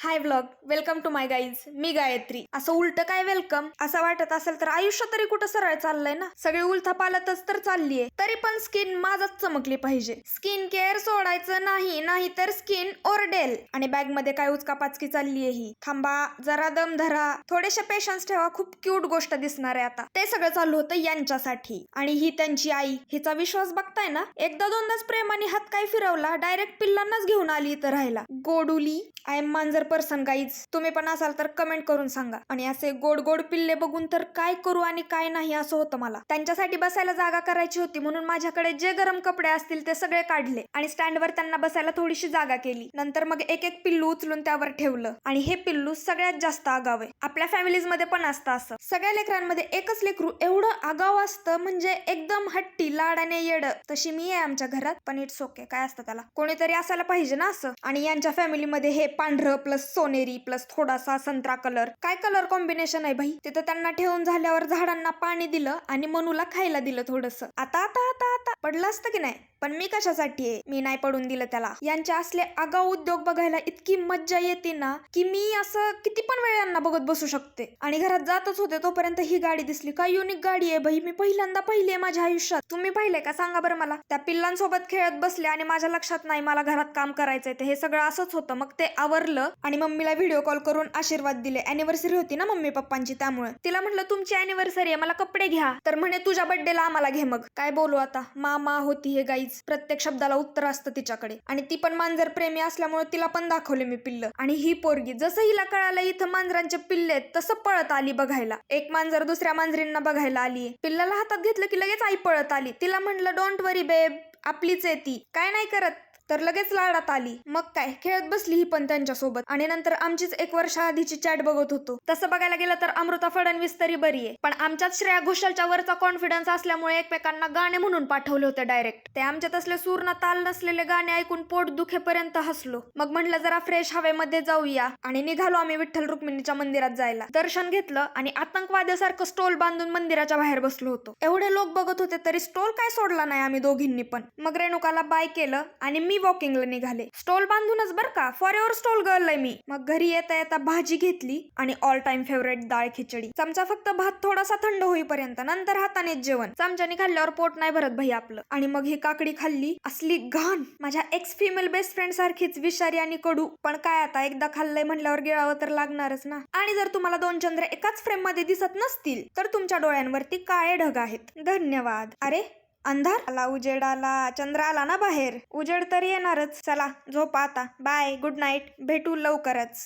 High vlog, welcome to my guys. मी गायत्री. असं उलट काय वेलकम असं वाटत असेल तर आयुष्य तरी कुठं सरळ चाललंय ना. सगळी उलथापालतच तर चाललीये. तरी पण स्किन माझाच चमकली पाहिजे. स्किन केअर सोडायचं नाही तर स्किन ओरडेल. आणि बॅग मध्ये काय उचकापाचकी चाललीये ही. थांबा जरा दम धरा, थोडेसे पेशन्स ठेवा. खूप क्यूट गोष्ट दिसणार आहे आता. ते सगळं चालू होतं यांच्यासाठी. आणि ही त्यांची आई. हिचा विश्वास बघताय ना. एकदा दोनदाच प्रेमाने हात काय फिरवला, डायरेक्ट पिल्लांनाच घेऊन आली इथं राहायला. गोडुली. आय एम मांजर पर्सन गाईज. तुम्ही पण असाल तर कमेंट करून सांगा. आणि असे गोड गोड पिल्ले बघून तर काय करू आणि काय नाही असं होतं मला. त्यांच्यासाठी बसायला जागा करायची होती म्हणून माझ्याकडे जे गरम कपडे असतील ते सगळे काढले आणि स्टँडवर त्यांना बसायला थोडीशी जागा केली. नंतर मग एक एक पिल्लू उचलून त्यावर ठेवलं. आणि हे पिल्लू सगळ्यात जास्त आगाव आहे. आपल्या फॅमिलीज मध्ये पण असतं असं. सगळ्या लेकरांमध्ये एकच लेकरू एवढं आगाव असतं, म्हणजे एकदम हट्टी, लाडाने येड. तशी मी आहे आमच्या घरात, पण इट्स ओके. काय असतं त्याला, कोणीतरी असायला पाहिजे ना असं. आणि यांच्या फॅमिलीमध्ये हे पांढरं प्लस सोनेरी प्लस थोडासा संत्रा कलर. काय कलर कॉम्बिनेशन आहे भाई. तिथं त्यांना ठेवून झाल्यावर झाडांना पाणी दिलं आणि मनूला खायला दिलं थोडस. आता आता आता आता पडलं असतं की नाही, पण मी कशासाठी आहे, मी नाही पडून दिलं त्याला. यांचे असले आगाऊ उद्योग बघायला इतकी मज्जा येते ना, की मी असं किती पण वेळ यांना बघत बसू शकते. आणि घरात जातच होते तोपर्यंत ही गाडी दिसली. काय युनिक गाडी आहे भाई, मी पहिल्यांदा पाहिली आहे माझ्या आयुष्यात. तुम्ही पाहिलंय का सांगा बरं मला. त्या पिल्लांसोबत खेळत बसले आणि माझ्या लक्षात नाही मला घरात काम करायचंय. ते हे सगळं असंच होतं. मग ते आवरलं आणि मम्मीला व्हिडिओ कॉल करून आशीर्वाद दिले. अॅनिव्हर्सरी होती ना मम्मी पप्पांची, त्यामुळे तिला म्हटलं तुमची अॅनिव्हर्सरी आहे, मला कपडे घ्या. तर म्हणे तुझ्या बर्थडेला आम्हाला घे. मग काय बोलू आता. मामा होती हे गाईज. प्रत्येक शब्दाला उत्तर असतं तिच्याकडे. आणि ती पण मांजर प्रेमी असल्यामुळे तिला पण दाखवले मी पिल्ल. आणि ही पोरगी जसं हिला कळालं इथं मांजरांचे पिल्ले आहेत, तसं पळत आली बघायला. एक मांजर दुसऱ्या मांजरींना बघायला आली. पिल्लाला हातात घेतलं की लगेच आई पळत आली. तिला म्हटलं डोंट वरी बेब, आपलीच आहे ती, काय नाही करत. तर लगेच लाडात आली. मग काय खेळत बसली ही पण त्यांच्यासोबत. आणि नंतर आमचीच 1 वर्ष आधीची चॅट बघत होतो. तसं बघायला गेलं तर अमृता फडणवीस तरी बरी आहे, पण आमच्यात श्रेया घोषालच्या वरचा कॉन्फिडन्स असल्यामुळे एकमेकांना गाणे म्हणून पाठवले होते डायरेक्ट. ते आमच्यात असले सूर ना ताल नसलेले गाणे ऐकून पोट दुखेपर्यंत हसलो. मग म्हटलं जरा फ्रेश हवेमध्ये जाऊया आणि निघालो आम्ही विठ्ठल रुक्मिणीच्या मंदिरात जायला. दर्शन घेतलं आणि आतंकवाद्यासारखं स्टॉल बांधून मंदिराच्या बाहेर बसलो होतो. एवढे लोक बघत होते तरी स्टॉल काय सोडला नाही आम्ही दोघींनी पण. मग रेणुकाला बाय केलं आणि मी वॉकिंगला निघाले. स्टॉल बांधूनच बर का, फॉर एव्हर स्टॉल गर्ल आहे मी. मग घरी येता येता भाजी घेतली आणि ऑल टाइम फेवरेट डाळ खिचडी. चमचा फक्त भात थोडासा थंड होईपर्यंत, नंतर हातानेच जेवण. चमच्याने खाल्ल्यावर पोट नाही भरत भाई आपलं. आणि मग ही काकडी खाल्ली, असली घाण. माझ्या एक्स फिमेल बेस्ट फ्रेंड सारखीच विषारी आणि कडू. पण काय आता, एकदा खाल्लंय म्हणल्यावर गिळावं तर लागणारच ना. आणि जर तुम्हाला 2 चंद्र एकाच फ्रेम मध्ये दिसत नसतील तर तुमच्या डोळ्यांवरती काळे ढग आहेत. धन्यवाद. अरे अंधार आला, उजेड आला, चंद्र आला ना बाहेर. उजेड तर येणारच. चला झोपा आता. बाय, गुड नाईट, भेटू लवकरच.